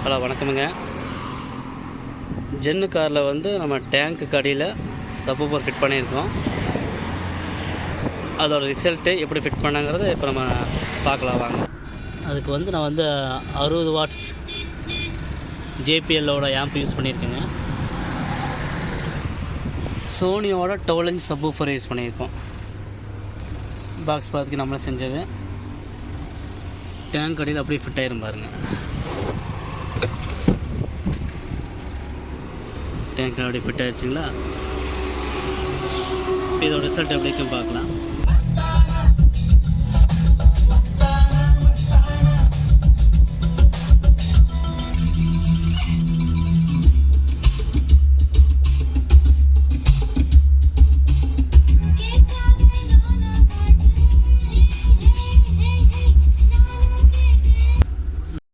Hello வணக்கமுங்க. Gen காரில் வந்து நம்ம டேங்க்கு அடியில் சப்வூஃபர் ஃபிட் பண்ணியிருக்கோம். அதோட ரிசல்ட்டு எப்படி ஃபிட் பண்ணாங்கிறத இப்போ நம்ம பார்க்கலாம் வாங்க. அதுக்கு வந்து நான் வந்து 60 வாட்ஸ் ஜேபிஎல்லோட ஆம்ப் யூஸ் பண்ணியிருக்கேங்க. சோனியோட 12 இன்ச் சப்வூஃபர் யூஸ் பண்ணியிருக்கோம். பாக்ஸ் பார்த்துக்கு நம்மளே செஞ்சது. டேங்க் அடியில் அப்படியே ஃபிட் ஆயிரும் பாருங்கள். டேங்க் அப்படியே ஃபிட் ஆயிடுச்சுங்களா? இதோட ரிசல்ட் எப்படி இருக்குன்னு பார்க்கலாம்.